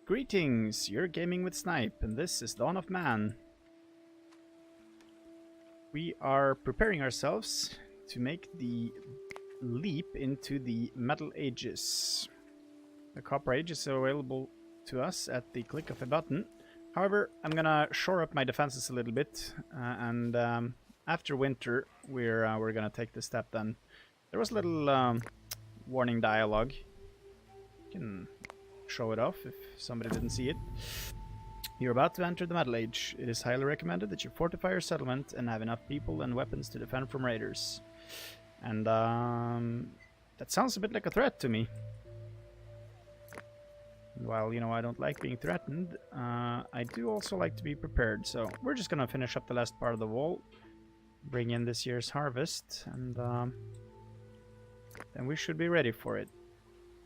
Greetings, you're gaming with Snipe, and this is Dawn of Man. We are preparing ourselves to make the leap into the Metal Ages. The Copper Age is available to us at the click of a button. However, I'm gonna shore up my defenses a little bit, and after winter, we're gonna take the step. Then there was a little warning dialogue. You can show it off if somebody didn't see it. You're about to enter the Metal Age. It is highly recommended that you fortify your settlement and have enough people and weapons to defend from raiders. And that sounds a bit like a threat to me. While, you know, I don't like being threatened, I do also like to be prepared. So we're just gonna finish up the last part of the wall, bring in this year's harvest, and then we should be ready for it.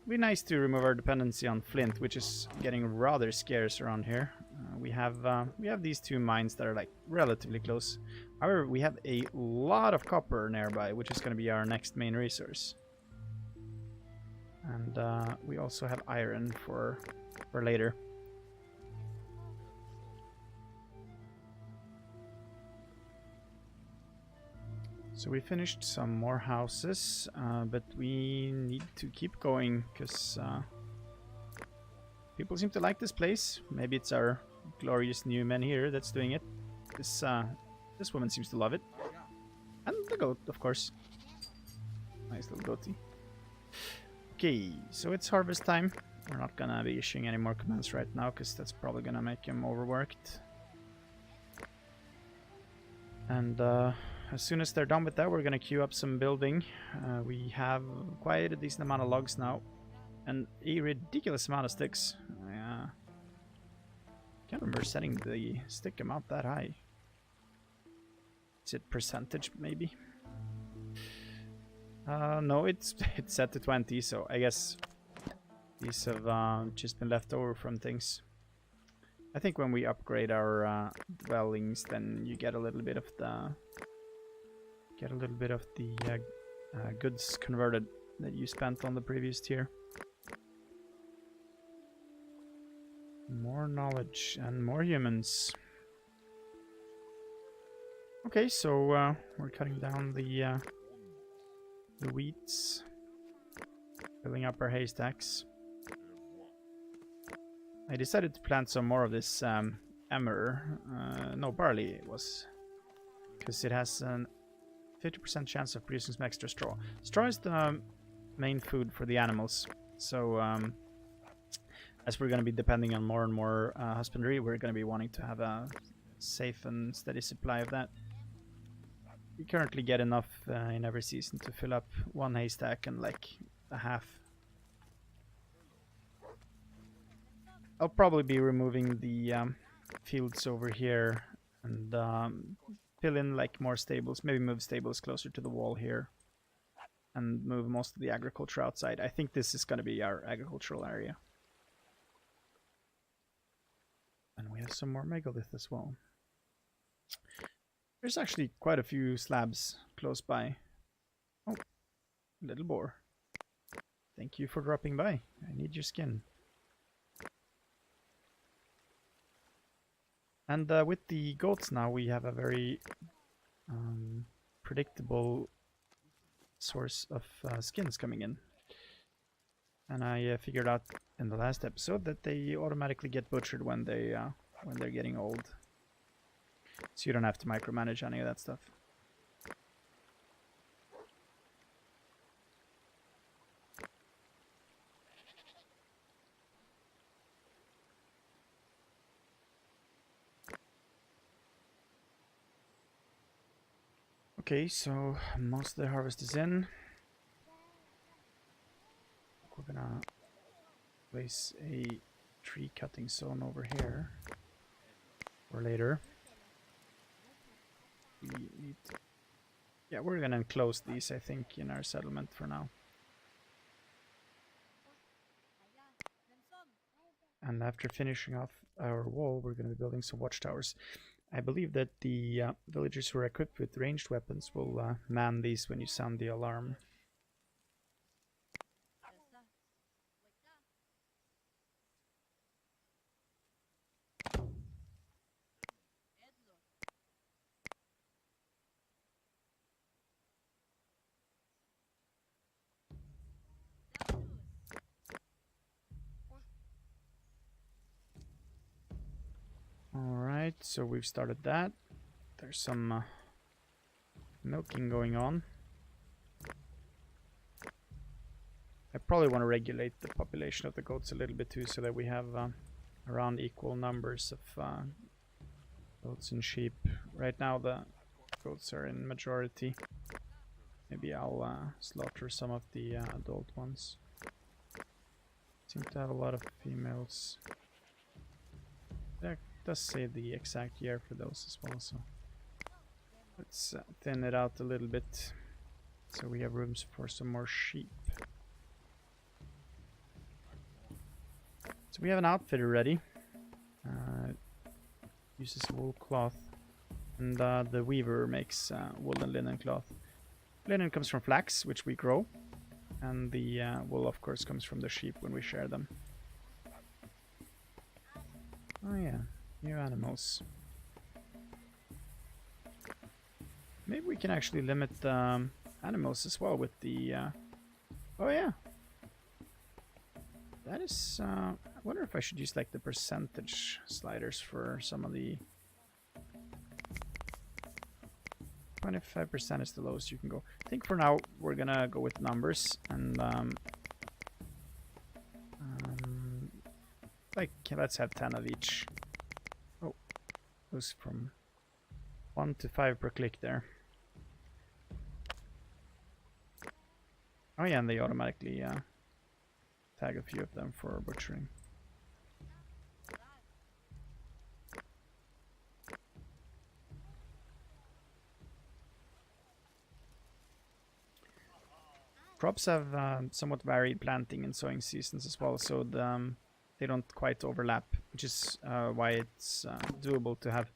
It'd be nice to remove our dependency on flint, which is getting rather scarce around here. We have these two mines that are like relatively close. However, we have a lot of copper nearby, which is going to be our next main resource. And we also have iron for later. So we finished some more houses, but we need to keep going because people seem to like this place. Maybe it's our glorious new men here that's doing it. This woman seems to love it. And the goat, of course. Nice little goatee. Okay, so it's harvest time. We're not gonna be issuing any more commands right now because that's probably gonna make him overworked. And as soon as they're done with that, we're gonna queue up some building. We have quite a decent amount of logs now, and a ridiculous amount of sticks. I can't remember setting the stick amount that high. Is it percentage, maybe? No, it's set to 20, so I guess these have just been left over from things. I think when we upgrade our dwellings, then you get a little bit of the goods converted that you spent on the previous tier. More knowledge and more humans. Okay, so we're cutting down the weeds, filling up our haystacks. I decided to plant some more of this barley it was, because it has an 50% chance of producing some extra straw. Straw is the main food for the animals, so as we're going to be depending on more and more husbandry, we're going to be wanting to have a safe and steady supply of that. We currently get enough in every season to fill up one haystack and like a half. I'll probably be removing the fields over here and fill in like more stables, maybe move stables closer to the wall here and move most of the agriculture outside. I think this is going to be our agricultural area. And we have some more megalith as well. There's actually quite a few slabs close by. Oh, little boar. Thank you for dropping by. I need your skin. And with the goats now, we have a very predictable source of skins coming in. And I figured out in the last episode that they automatically get butchered when they're getting old. So you don't have to micromanage any of that stuff. Okay, so most of the harvest is in. We're gonna place a tree cutting zone over here for later. We need to... Yeah, we're gonna enclose these, I think, in our settlement for now. And after finishing off our wall, we're gonna be building some watchtowers. I believe that the villagers who are equipped with ranged weapons will man these when you sound the alarm. Alright, so we've started that. There's some milking going on. I probably want to regulate the population of the goats a little bit too, so that we have around equal numbers of goats and sheep. Right now the goats are in majority. Maybe I'll slaughter some of the adult ones. Seem to have a lot of females. That does say the exact year for those as well, so let's thin it out a little bit so we have rooms for some more sheep. So we have an outfitter ready. Uses wool cloth, and the weaver makes wool and linen cloth. Linen comes from flax, which we grow, and the wool of course comes from the sheep when we share them. Oh yeah, new animals. Maybe we can actually limit animals as well with the oh yeah, that is I wonder if I should use like the percentage sliders for some of the 25% is the lowest you can go. I think for now we're gonna go with numbers, and like let's have 10 of each. Oh, goes from 1 to 5 per click there. Oh yeah, and they automatically tag a few of them for butchering. Crops have somewhat varied planting and sowing seasons as well, so they don't quite overlap, which is why it's doable to have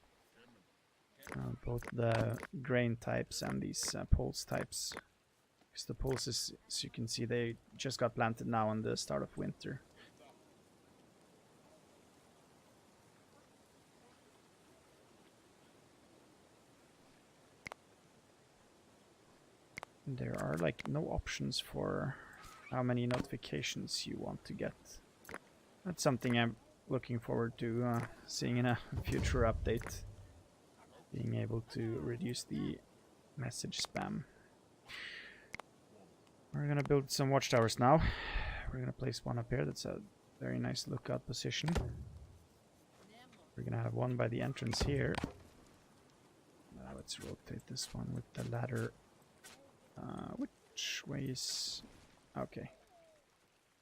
both the grain types and these pulse types. Because the pulses, as you can see, they just got planted now in the start of winter. There are like no options for how many notifications you want to get. That's something I'm looking forward to seeing in a future update. Being able to reduce the message spam. We're gonna build some watchtowers now. We're gonna place one up here. That's a very nice lookout position. We're gonna have one by the entrance here. Let's rotate this one with the ladder. Which way is... okay.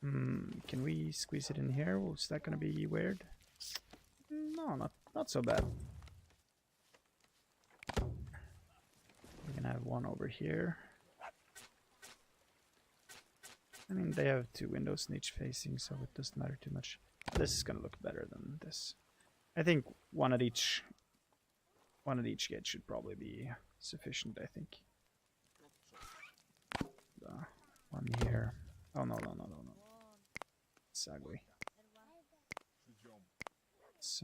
Can we squeeze it in here? Well, is that gonna be weird? No, not so bad. We're gonna have one over here. I mean, they have 2 windows in each facing, so it doesn't matter too much. This is gonna look better than this. I think one at each gate should probably be sufficient, I think. One here. Oh no. It's ugly. Let's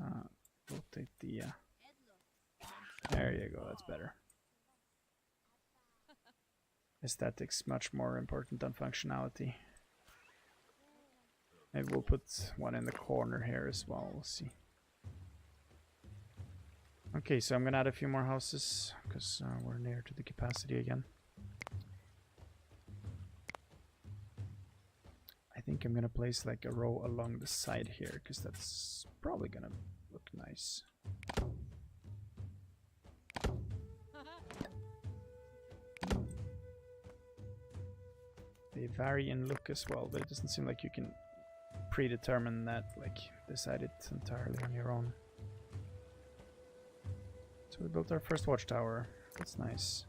rotate the there you go, that's better. Aesthetics much more important than functionality. Maybe we'll put one in the corner here as well, we'll see. Okay, so I'm gonna add a few more houses because we're near to the capacity again. I think I'm gonna place like a row along the side here because that's probably gonna look nice. They vary in look as well, but it doesn't seem like you can predetermine that, like decide it entirely on your own. So we built our first watchtower. That's nice.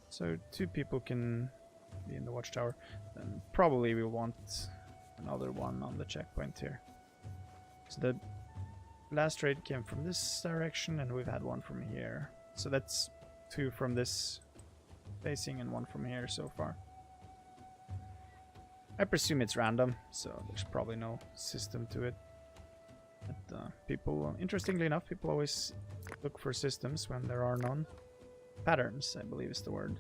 So 2 people can be in the watchtower. Then probably we want another one on the checkpoint here. So the last raid came from this direction, and we've had one from here. So that's 2 from this facing and 1 from here so far. I presume it's random, so there's probably no system to it. But people, interestingly enough, people always look for systems when there are none. Patterns, I believe is the word.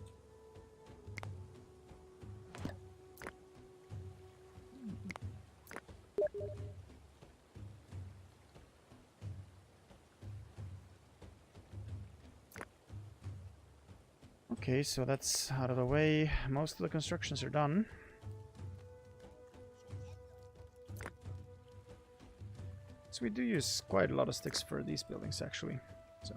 Okay, so that's out of the way. Most of the constructions are done. So we do use quite a lot of sticks for these buildings, actually. So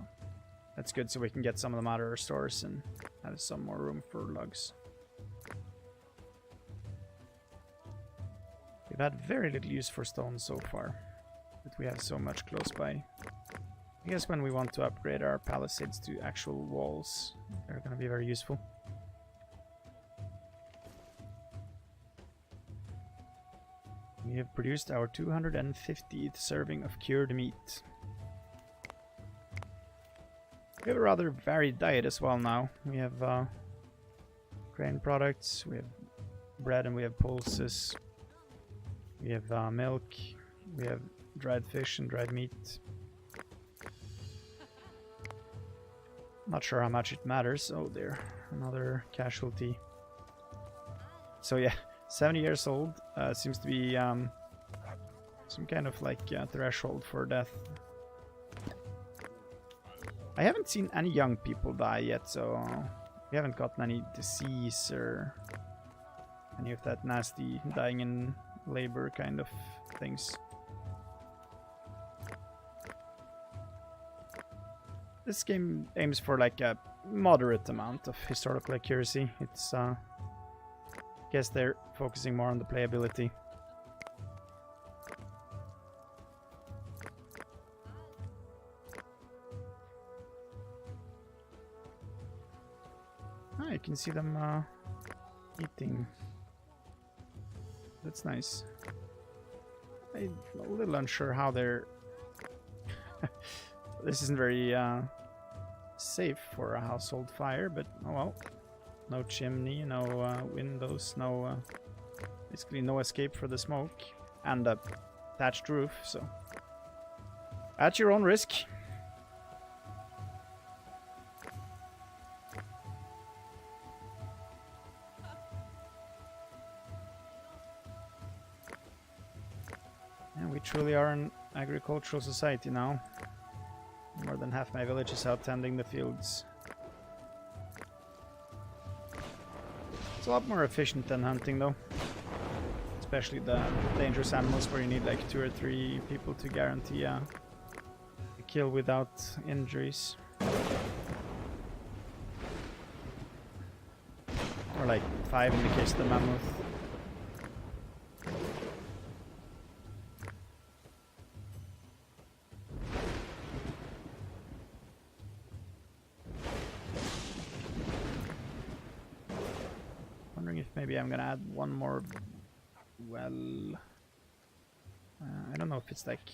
that's good, so we can get some of them out of our stores and have some more room for lugs. We've had very little use for stone so far, but we have so much close by. I guess when we want to upgrade our palisades to actual walls, they're going to be very useful. We have produced our 250th serving of cured meat. We have a rather varied diet as well now. We have grain products, we have bread, and we have pulses. We have milk, we have dried fish and dried meat. Not sure how much it matters. Oh dear, another casualty. So yeah, 70 years old seems to be some kind of like threshold for death. I haven't seen any young people die yet, so we haven't gotten any disease or any of that nasty dying in labor kind of things. This game aims for like a moderate amount of historical accuracy. It's I guess they're focusing more on the playability. Ah, you can see them eating. That's nice. I'm a little unsure how they're... This isn't very safe for a household fire, but oh well. No chimney, no windows, no... basically no escape for the smoke. And a thatched roof, so... At your own risk. We truly are an agricultural society now. More than half my village is out tending the fields. It's a lot more efficient than hunting though. Especially the dangerous animals where you need like 2 or 3 people to guarantee a kill without injuries. Or like 5 in the case of the mammoth. Maybe I'm gonna add one more well. I don't know if it's like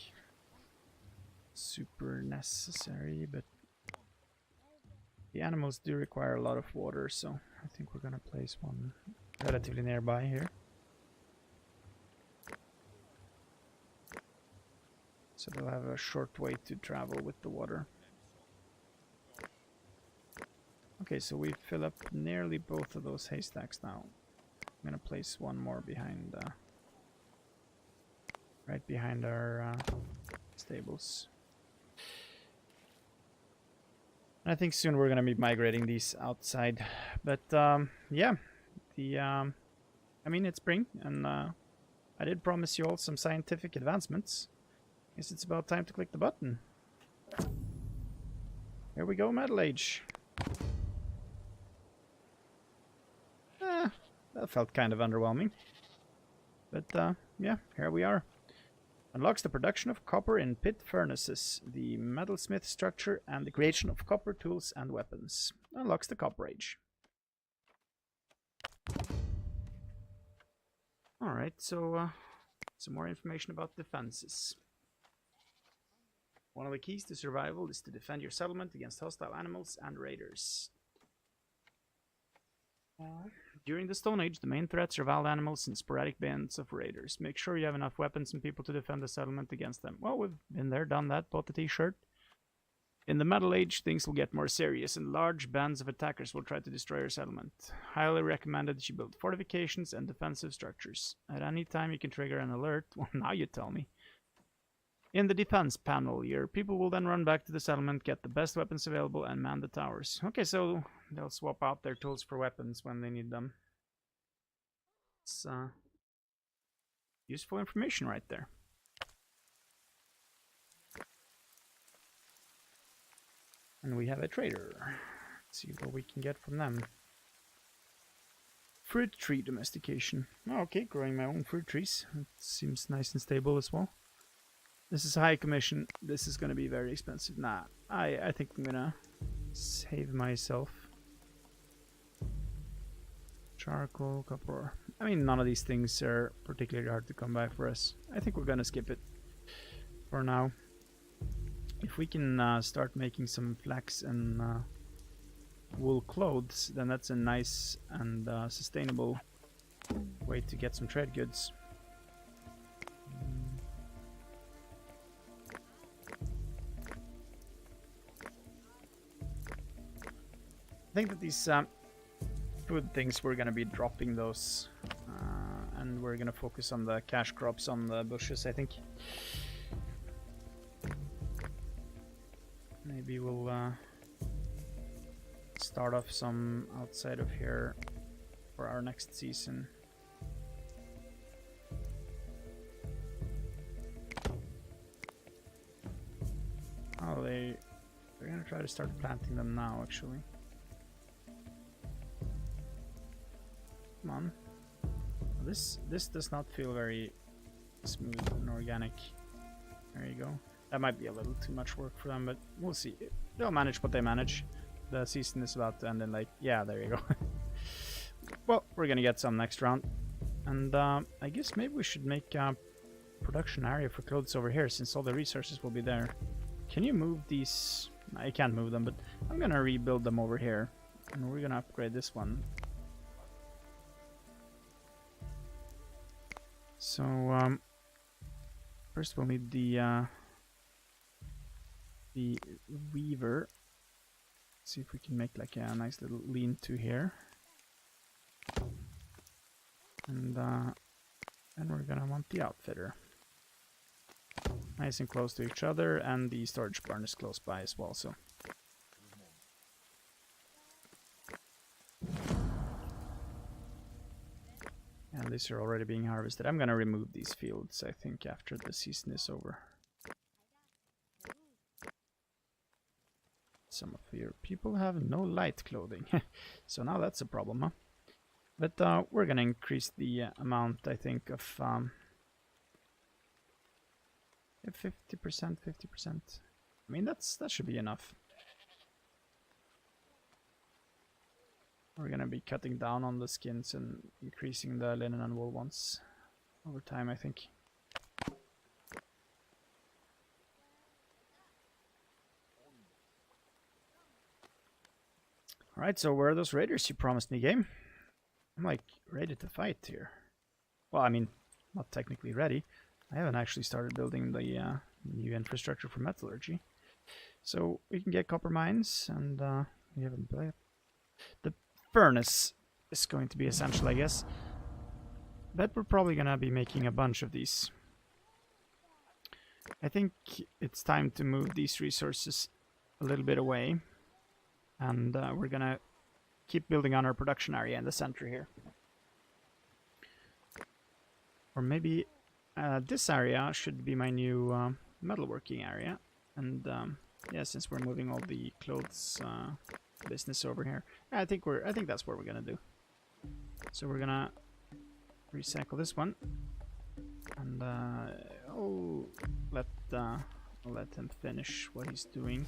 super necessary, but the animals do require a lot of water, so I think we're gonna place one relatively nearby here. So they'll have a short way to travel with the water. Okay, so we fill up nearly both of those haystacks now. I'm gonna place one more behind, right behind our stables. I think soon we're gonna be migrating these outside, but yeah, I mean it's spring, and I did promise you all some scientific advancements. Guess it's about time to click the button. Here we go, Metal Age. That felt kind of underwhelming. But yeah, here we are. Unlocks the production of copper in pit furnaces, the metalsmith structure, and the creation of copper tools and weapons. Unlocks the Copper Age. Alright, so some more information about defenses. One of the keys to survival is to defend your settlement against hostile animals and raiders. During the Stone Age, the main threats are wild animals and sporadic bands of raiders. Make sure you have enough weapons and people to defend the settlement against them. Well, we've been there, done that, bought the t-shirt. In the Metal Age, things will get more serious, and large bands of attackers will try to destroy your settlement. Highly recommended that you build fortifications and defensive structures. At any time, you can trigger an alert. Well, now you tell me. In the defense panel, your people will then run back to the settlement, get the best weapons available, and man the towers. Okay, so they'll swap out their tools for weapons when they need them. It's useful information right there. And we have a trader. Let's see what we can get from them. Fruit tree domestication. Oh, okay, growing my own fruit trees. It seems nice and stable as well. This is a high commission. This is gonna be very expensive. Nah, I think I'm gonna save myself. Charcoal, copper. I mean, none of these things are particularly hard to come by for us. I think we're gonna skip it for now. If we can start making some flax and wool clothes, then that's a nice and sustainable way to get some trade goods. I think that these food things, we're gonna be dropping those, and we're gonna focus on the cash crops on the bushes, I think. Maybe we'll start off some outside of here for our next season. Oh, they're gonna try to start planting them now, actually. Come on. This does not feel very smooth and organic. There you go. That might be a little too much work for them, but we'll see. They'll manage what they manage. The season is about to end, and like, yeah, there you go. Well, we're gonna get some next round. And I guess maybe we should make a production area for clothes over here, since all the resources will be there. Can you move these? I can't move them, but I'm gonna rebuild them over here. And we're gonna upgrade this one. So, first we'll need the weaver. Let's see if we can make like a nice little lean-to here. And we're gonna want the outfitter. Nice and close to each other, and the storage barn is close by as well, so. And these are already being harvested. I'm gonna remove these fields, I think, after the season is over. Some of your people have no light clothing. So now that's a problem, huh? But we're gonna increase the amount, I think, of 50%, 50%. I mean, that should be enough. We're gonna be cutting down on the skins and increasing the linen and wool ones over time, I think. Alright, so where are those raiders you promised me, game? I'm like ready to fight here. Well, I mean, not technically ready. I haven't actually started building the new infrastructure for metallurgy. So we can get copper mines, and we haven't played. The furnace is going to be essential, I guess. But we're probably gonna be making a bunch of these. I think it's time to move these resources a little bit away. And we're gonna keep building on our production area in the center here. Or maybe this area should be my new metalworking area. And yeah, since we're moving all the clothes business over here, I think that's what we're gonna do. So we're gonna recycle this one, and I'll let him finish what he's doing.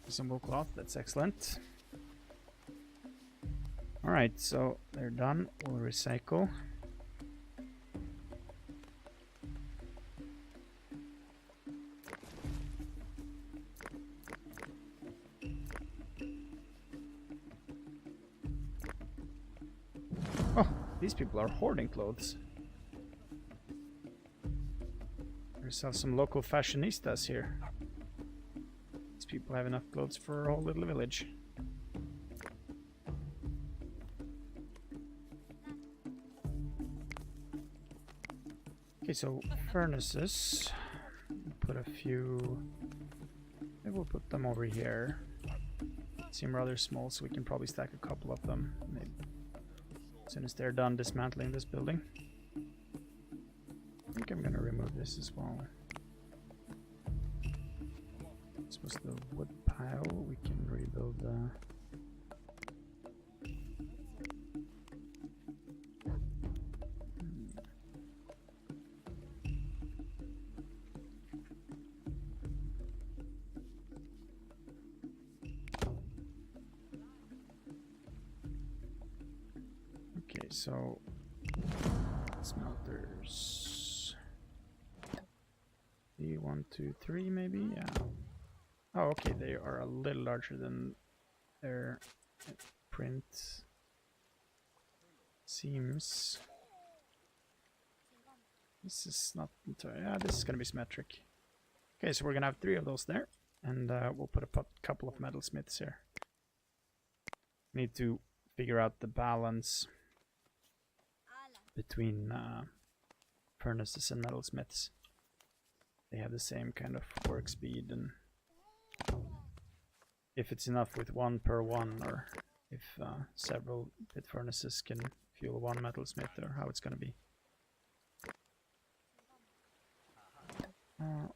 Some wool cloth, that's excellent. Alright, so they're done. We'll recycle. Oh, these people are hoarding clothes. There's some local fashionistas here. People have enough clothes for a whole little village. Okay, so furnaces. Put a few. Maybe we'll put them over here. Seem rather small, so we can probably stack a couple of them. Maybe as soon as they're done dismantling this building. I think I'm gonna remove this as well. This was the wood pile. We can rebuild the. Okay, so smelters. 1, 2, 3, maybe. Yeah. Oh, okay. They are a little larger than their print seems. This is not entirely. Yeah, this is gonna be symmetric. Okay, so we're gonna have 3 of those there, and we'll put a couple of metalsmiths here. Need to figure out the balance between furnaces and metalsmiths. They have the same kind of work speed, and if it's enough with 1 per 1, or if several pit furnaces can fuel 1 metalsmith, or how it's gonna be.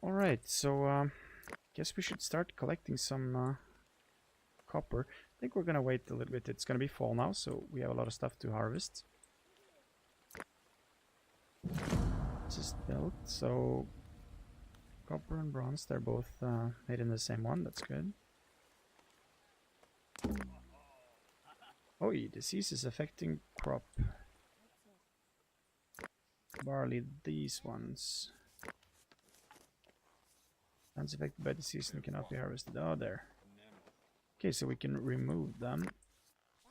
Alright, so guess we should start collecting some copper. I think we're gonna wait a little bit. It's gonna be fall now, so we have a lot of stuff to harvest. This is built, so copper and bronze, they're both made in the same one. That's good. Oh, disease is affecting crop. Barley, these ones. Plants affected by disease and cannot be harvested. Oh, there. Okay, so we can remove them.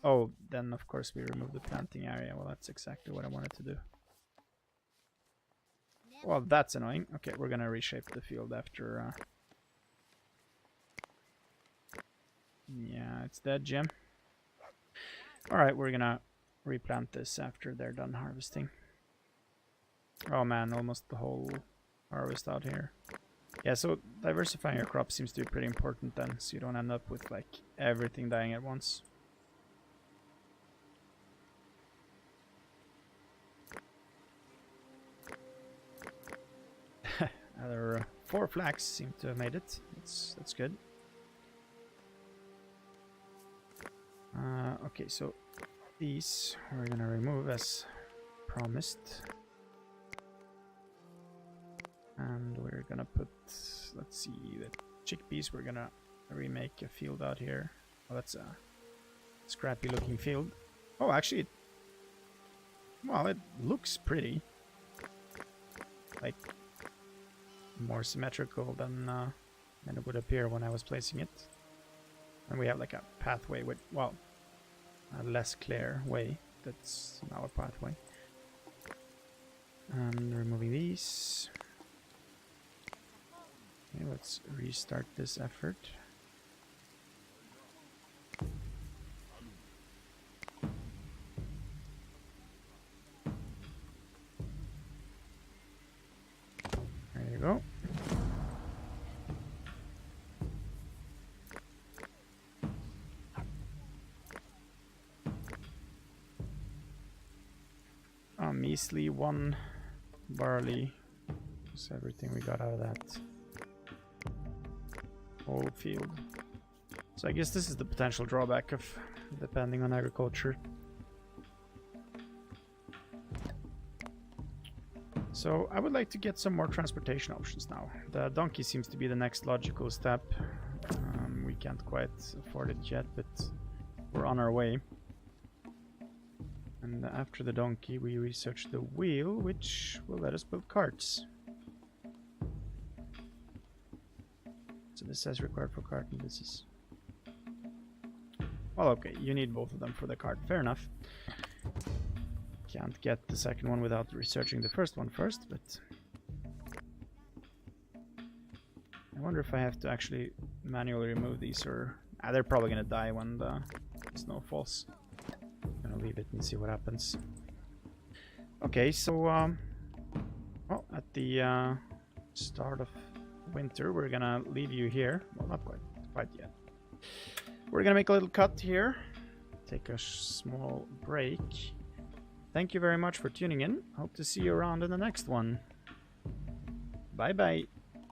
Oh, then of course we remove the planting area. Well, that's exactly what I wanted to do. Well, that's annoying. Okay, we're gonna reshape the field after... Yeah, it's dead, Jim. Alright, we're gonna replant this after they're done harvesting. Oh man, almost the whole harvest out here. Yeah, so diversifying your crop seems to be pretty important then, so you don't end up with like everything dying at once. Other 4 flax seem to have made it. That's good. Okay, so these we're gonna remove as promised. And we're gonna put, let's see, the chickpeas, we're gonna remake a field out here. Oh, that's a scrappy looking field. Oh, actually, well, it looks pretty. Like, more symmetrical than it would appear when I was placing it. And we have like a pathway with, well, a less clear way. That's now a pathway. And removing these. Okay, let's restart this effort. There you go. Measly 1 barley. That's everything we got out of that whole field. So I guess this is the potential drawback of depending on agriculture. So I would like to get some more transportation options now. The donkey seems to be the next logical step. We can't quite afford it yet, but we're on our way. And after the donkey, we research the wheel, which will let us build carts. So this says required for cart, and this is... Well, okay, you need both of them for the cart. Fair enough. Can't get the second one without researching the first one first, but... I wonder if I have to actually manually remove these, or... they're probably gonna die when the snow falls. Gonna leave it and see what happens. Okay, so Well, at the start of winter, we're gonna leave you here. Well, not quite yet. We're gonna make a little cut here. Take a small break. Thank you very much for tuning in. Hope to see you around in the next one. Bye bye.